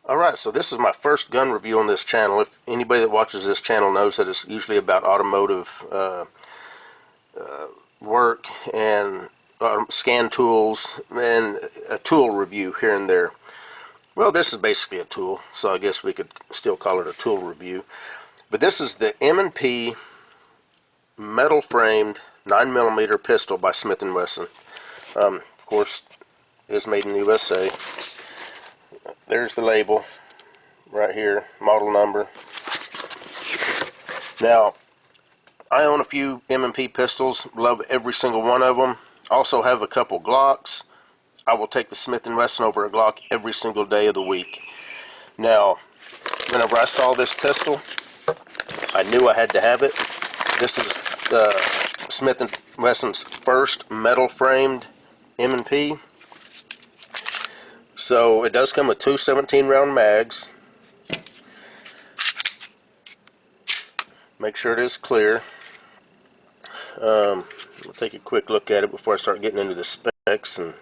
Alright, so this is my first gun review on this channel. If anybody that watches this channel knows that it's usually about automotive work and scan tools and a tool review here and there. Well, this is basically a tool, so I guess we could still call it a tool review. But this is the M&P metal framed 9mm pistol by Smith & Wesson. Of course, it is made in the USA. There's the label right here, model number. Now, I own a few M&P pistols, love every single one of them. Also have a couple Glocks. I will take the Smith & Wesson over a Glock every single day of the week. Now, whenever I saw this pistol, I knew I had to have it. This is Smith & Wesson's first metal framed M&P. So it does come with two 17-round mags. Make sure it is clear. We'll take a quick look at it before I start getting into the specs. And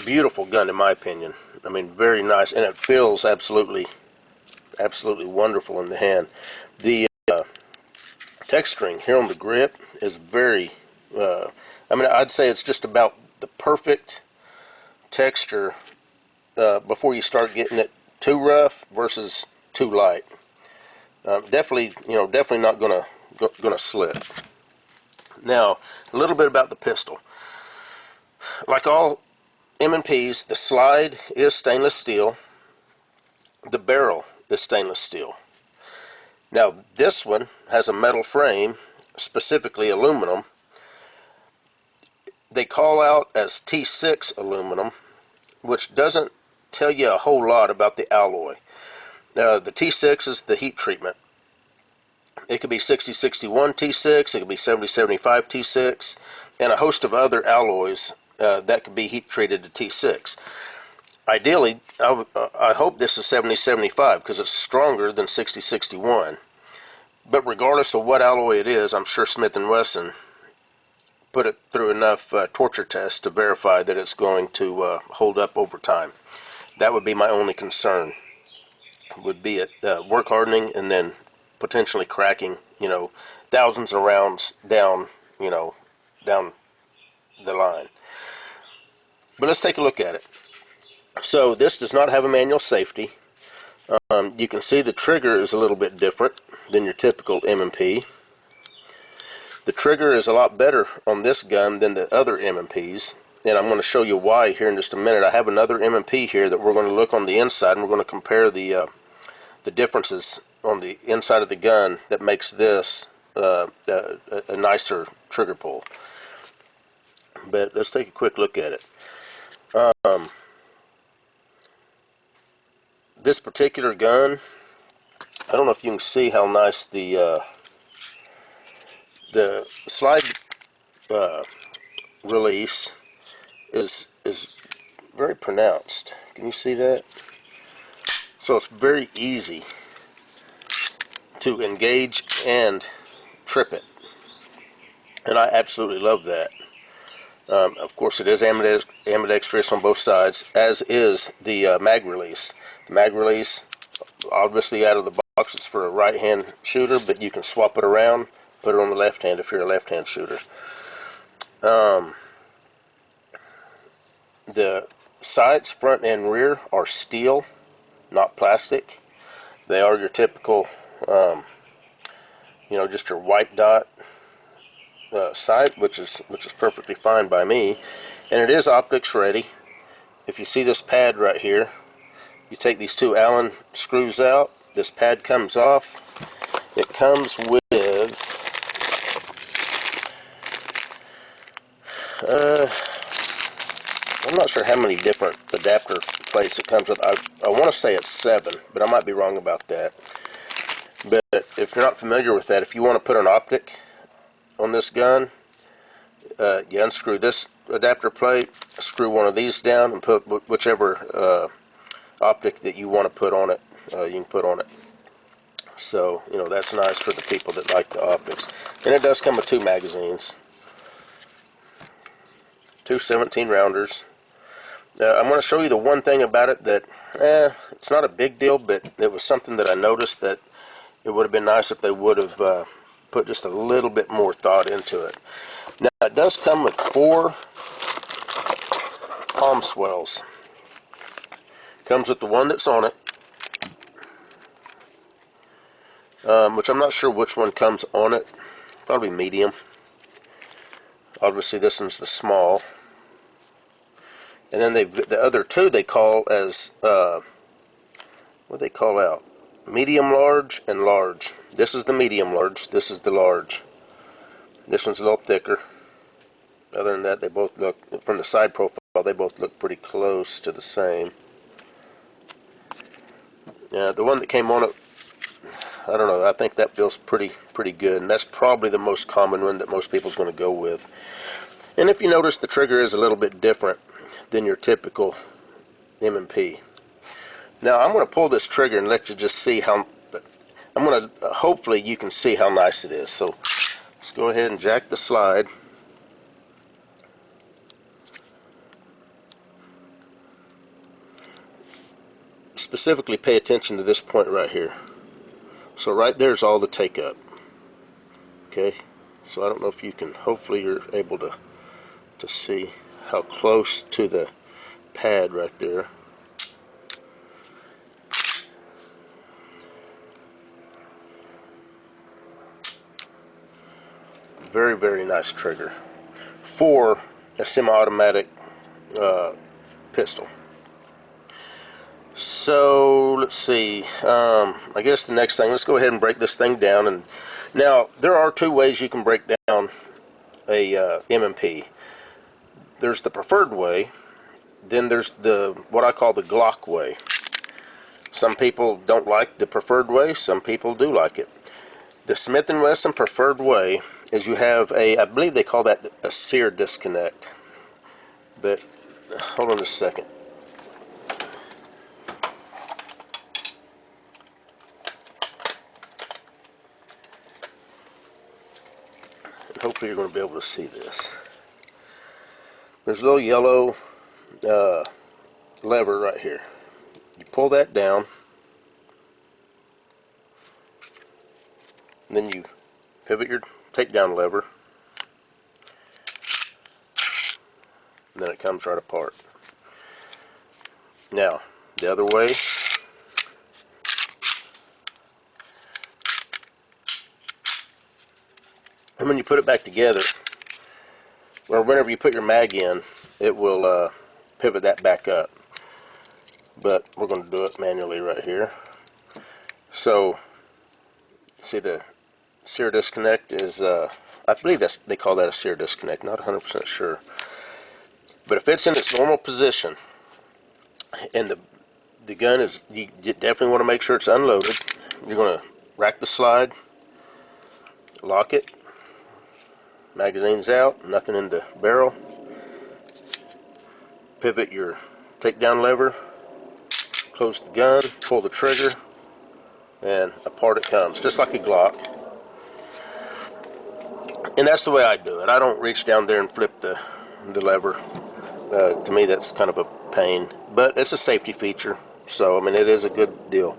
beautiful gun in my opinion. I mean, very nice, and it feels absolutely wonderful in the hand. The texturing here on the grip is very. I mean, I'd say it's just about the perfect texture before you start getting it too rough versus too light. Definitely not gonna slip. Now, a little bit about the pistol. Like all M&Ps, the slide is stainless steel. The barrel is stainless steel. Now, this one has a metal frame, specifically aluminum. They call out as T6 aluminum, which doesn't tell you a whole lot about the alloy. The T6 is the heat treatment. It could be 6061 T6, it could be 7075 T6, and a host of other alloys that could be heat treated to T6. Ideally, I hope this is 7075 because it's stronger than 6061. But regardless of what alloy it is, I'm sure Smith & Wesson put it through enough torture tests to verify that it's going to hold up over time. That would be my only concern. Would be it work hardening and then potentially cracking, thousands of rounds down, down the line. But let's take a look at it. So this does not have a manual safety. You can see the trigger is a little bit different than your typical M&P. The trigger is a lot better on this gun than the other M&Ps, and I'm going to show you why here in just a minute. I have another M&P here that we're going to look on the inside, and we're going to compare the differences on the inside of the gun that makes this a nicer trigger pull. But let's take a quick look at it. This particular gun, I don't know if you can see how nice the slide release is very pronounced. Can you see that? So it's very easy to engage and trip it, and I absolutely love that. Of course, it is ambidextrous on both sides, as is the mag release. The mag release, obviously out of the box, it's for a right-hand shooter, but you can swap it around, put it on the left hand if you're a left-hand shooter. The sides, front and rear, are steel, not plastic. They are your typical, just your white dot sight, which is perfectly fine by me, and it is optics ready. If you see this pad right here, you take these two Allen screws out, this pad comes off. It comes with I'm not sure how many different adapter plates it comes with. I want to say it's 7, but I might be wrong about that. But if you're not familiar with that, if you want to put an optic on this gun, you unscrew this adapter plate, screw one of these down, and put whichever optic that you want to put on it, you can put on it. So, that's nice for the people that like the optics. And it does come with 2 magazines. 2 17 rounders. I'm going to show you the one thing about it that, it's not a big deal, but it was something that I noticed that it would have been nice if they would have put just a little bit more thought into it. Now, it does come with 4 palm swells. Comes with the one that's on it, which I'm not sure which one comes on it. Probably medium. Obviously, this one's the small. And then the other 2 they call as, what do they call out? Medium large and large. This is the medium large. This is the large. This one's a little thicker. Other than that, they both look, from the side profile, they both look pretty close to the same. Yeah, the one that came on it, I don't know, I think that feels pretty good, and that's probably the most common one that most people's going to go with. And if you notice, the trigger is a little bit different than your typical M&P. Now, I'm going to pull this trigger and let you just see how, I'm going to, hopefully you can see how nice it is. So, let's go ahead and jack the slide. Specifically pay attention to this point right here. So right there's all the take up. Okay, so I don't know if you can, hopefully you're able to see how close to the pad right there. Very, very nice trigger for a semi-automatic pistol. So let's see, I guess the next thing, let's go ahead and break this thing down. And now there are 2 ways you can break down a M&P. There's the preferred way, then there's the what I call the Glock way. Some people don't like the preferred way, some people do like it. The Smith & Wesson preferred way is you have a, I believe they call that a sear disconnect. But hold on just a second. Hopefully you're going to be able to see this. There's a little yellow lever right here. You pull that down, and then you pivot your takedown lever, and then it comes right apart. Now, the other way, and when you put it back together, or whenever you put your mag in, it will pivot that back up. But we're going to do it manually right here. So, see the sear disconnect is, I believe they call that a sear disconnect, not 100% sure. But if it's in its normal position, and the gun is, you definitely want to make sure it's unloaded. You're going to rack the slide, lock it, magazine's out, nothing in the barrel, pivot your takedown lever, close the gun, pull the trigger, and apart it comes, just like a Glock. And that's the way I do it. I don't reach down there and flip the lever. To me, that's kind of a pain, but it's a safety feature, so I mean, it is a good deal.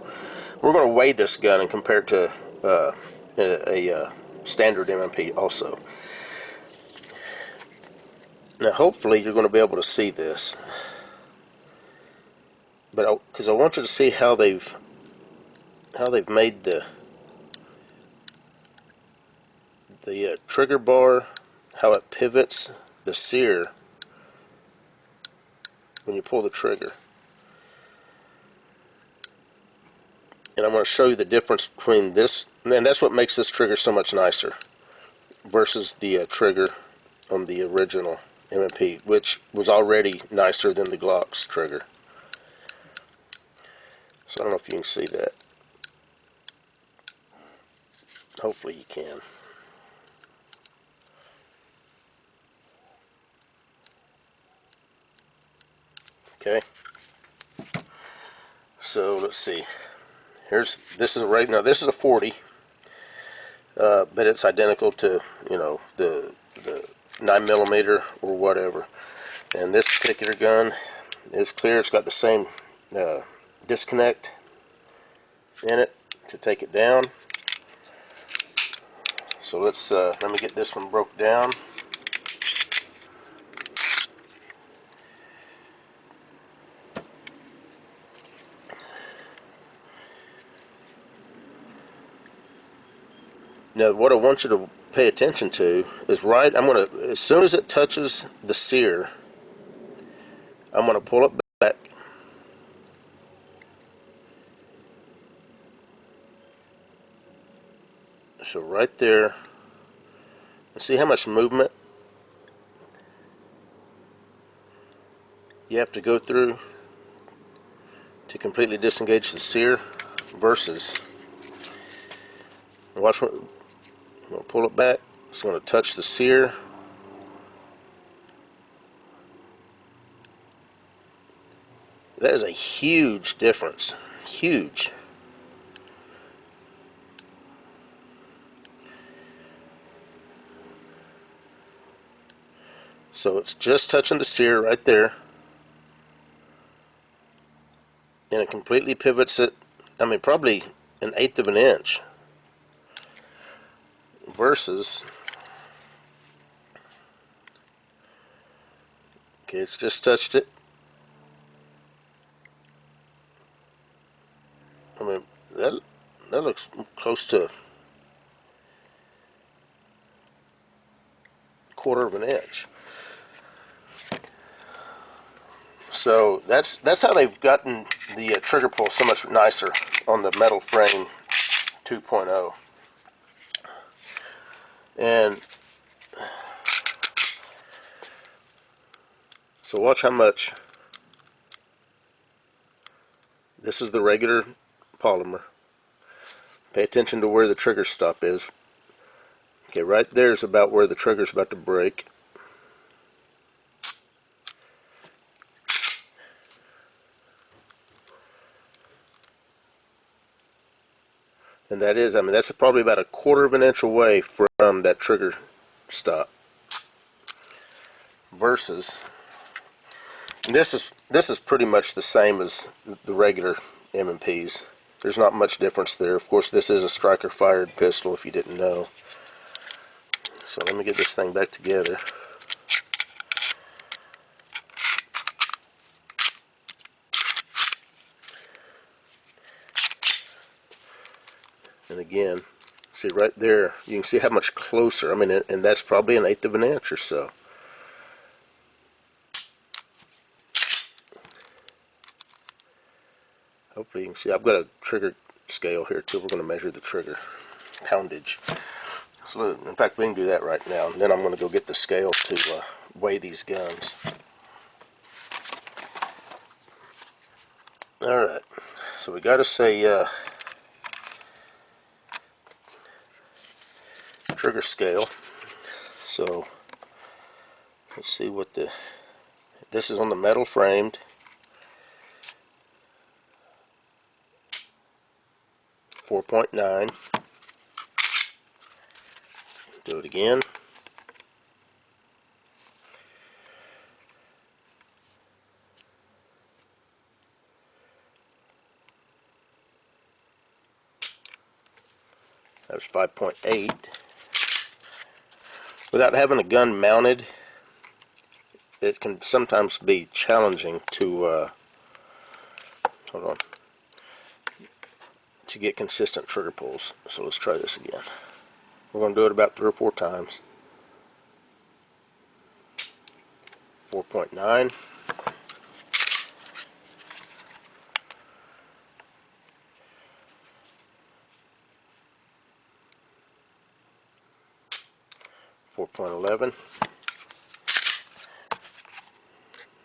We're going to weigh this gun and compare it to a standard M&P also. Now, hopefully, you're going to be able to see this, but because I want you to see how they've made the trigger bar, how it pivots the sear when you pull the trigger. And I'm going to show you the difference between this, and that's what makes this trigger so much nicer versus the trigger on the original M&P, which was already nicer than the Glock's trigger. So I don't know if you can see that. Hopefully you can. Okay. So let's see. This is a 40, but it's identical to, you know, the 9mm or whatever. And this particular gun is clear. It's got the same disconnect in it to take it down. So let me get this one broke down. Now what I want you to pay attention to is as soon as it touches the sear, I'm going to pull it back. So right there, see how much movement you have to go through to completely disengage the sear versus, watch what, I'm going to pull it back, it's going to touch the sear. That is a huge difference, huge. So it's just touching the sear right there, and it completely pivots it, I mean probably 1/8 of an inch, versus, okay, it's just touched it. I mean that looks close to 1/4 of an inch. So that's how they've gotten the trigger pull so much nicer on the metal frame 2.0. And so watch how much. This is the regular polymer. Pay attention to where the trigger stop is. Okay, right there is about where the trigger's about to break. And that is, I mean, that's probably about 1/4 of an inch away from that trigger stop. Versus, this is pretty much the same as the regular M&Ps. There's not much difference there. Of course, this is a striker fired pistol, if you didn't know. So let me get this thing back together. And again, see right there, you can see how much closer. I mean, and that's probably 1/8 of an inch or so. Hopefully you can see. I've got a trigger scale here too. We're going to measure the trigger poundage. So in fact, we can do that right now. And then I'm going to go get the scale to weigh these guns. All right. So we got to say trigger scale. So let's see what this is on the metal framed. 4.9. Do it again. That was 5.8. Without having a gun mounted, it can sometimes be challenging to hold on, to get consistent trigger pulls. So let's try this again. We're going to do it about 3 or 4 times. 4.9. 4.11.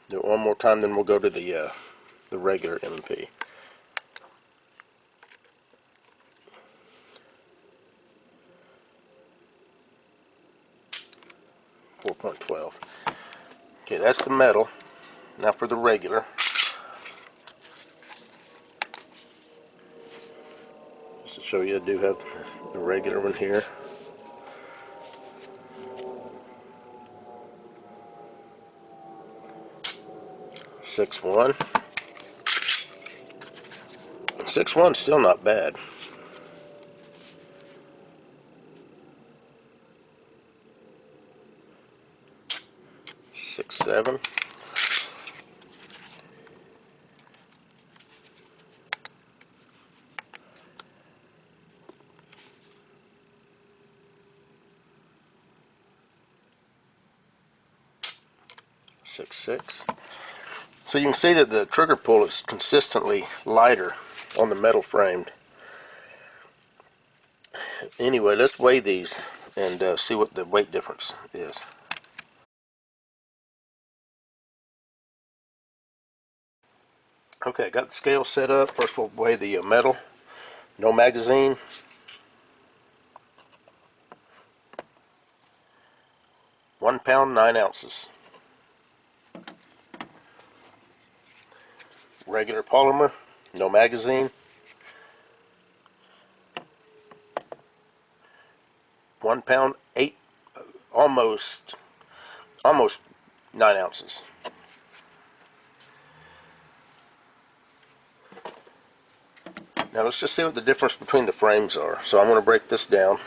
Do it one more time, then we'll go to the regular M&P. Okay, that's the metal. Now for the regular. Just to show you, I do have the regular one here. 6.1. 6.1 still not bad. 6.7. 6.6. So you can see that the trigger pull is consistently lighter on the metal framed. Anyway, let's weigh these and see what the weight difference is. Okay, got the scale set up. First we'll weigh the metal, no magazine. £1 9 ounces. Regular polymer, no magazine. £1 8, almost 9 ounces. Now let's just see what the difference between the frames are. So I'm going to break this down.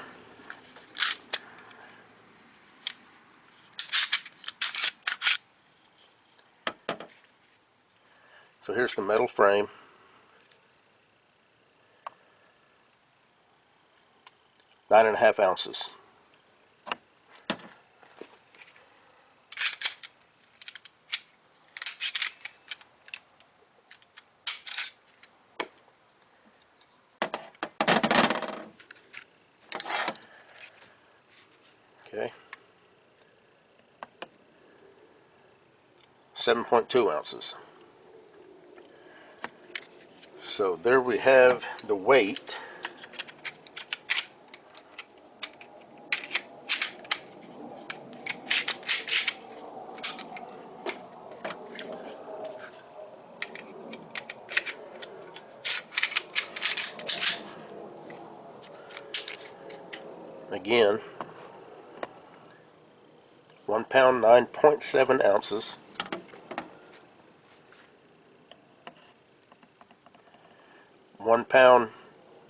So here's the metal frame. 9.5 ounces. Okay. 7.2 ounces. So there we have the weight. Again, £1 9.7 ounces. £1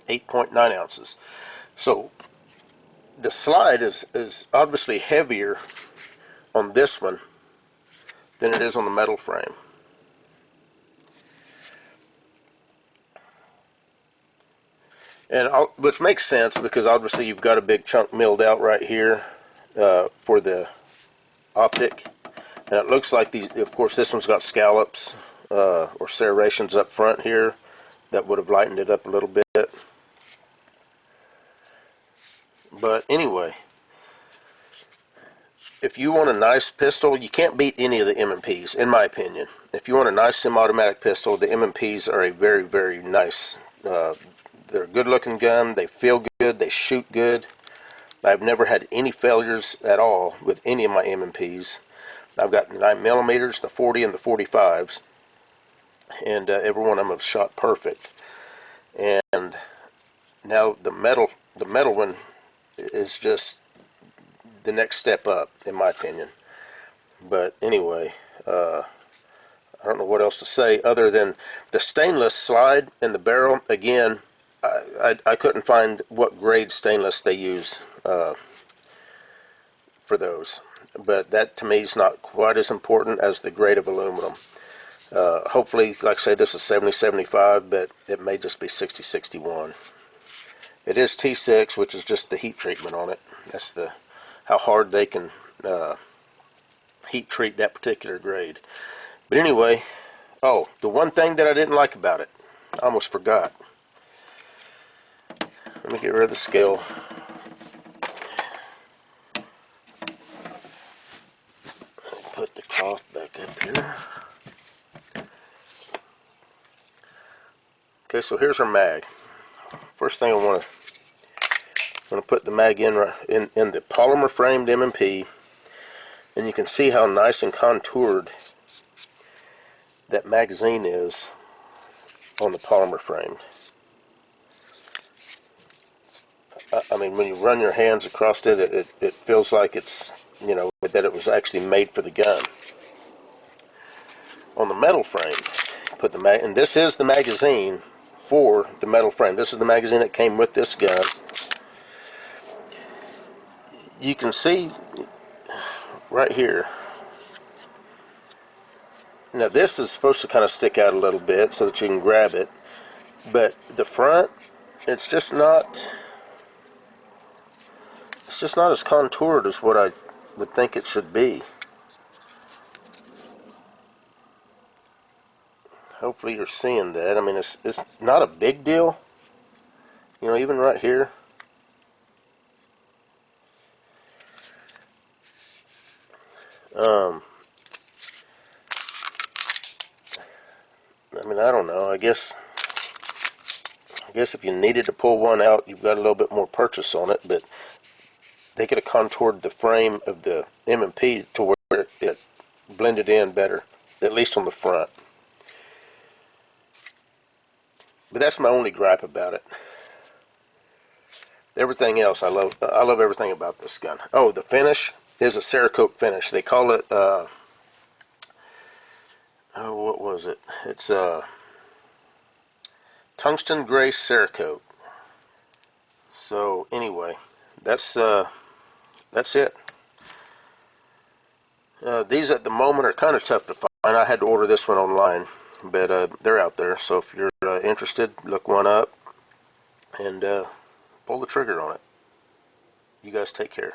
8.9 ounces. So the slide is obviously heavier on this one than it is on the metal frame. And which makes sense because obviously you've got a big chunk milled out right here for the optic, and it looks like these. Of course, this one's got scallops or serrations up front here that would have lightened it up a little bit. But anyway, if you want a nice pistol, you can't beat any of the M&Ps, in my opinion. If you want a nice semi-automatic pistol, the M&Ps are a very, very nice. They're a good-looking gun. They feel good. They shoot good. I've never had any failures at all with any of my M&Ps. I've got 9mm, the 40, and the 45s, and every one of them have shot perfect. And now the metal one is just the next step up, in my opinion. But anyway, I don't know what else to say other than the stainless slide and the barrel. Again, I couldn't find what grade stainless they use for those, but that to me is not quite as important as the grade of aluminum. Hopefully, like I say, this is 70-75, but it may just be 60-61. It is T6, which is just the heat treatment on it. That's how hard they can heat treat that particular grade. But anyway, oh, the one thing that I didn't like about it, I almost forgot. Let me get rid of the scale. Put the cloth back up here. Okay, so here's our mag. First thing I want to put the mag in the polymer framed M&P, and you can see how nice and contoured that magazine is on the polymer frame. I mean, when you run your hands across it, it feels like it's, you know, that it was actually made for the gun. on the metal frame. Put the and this is the magazine for the metal frame. This is the magazine that came with this gun. You can see right here. Now this is supposed to kind of stick out a little bit so that you can grab it, but the front, it's just not as contoured as what I would think it should be. Hopefully you're seeing that. I mean, it's not a big deal, you know, even right here. I mean, I don't know. I guess if you needed to pull one out, you've got a little bit more purchase on it, but they could have contoured the frame of the M&P to where it blended in better, at least on the front. But that's my only gripe about it. Everything else, I love everything about this gun. Oh, the finish is a Cerakote finish. They call it, oh, what was it? It's tungsten gray Cerakote. So anyway, that's it. These at the moment are kind of tough to find. I had to order this one online, but they're out there. So if you're interested, look one up and pull the trigger on it. You guys take care.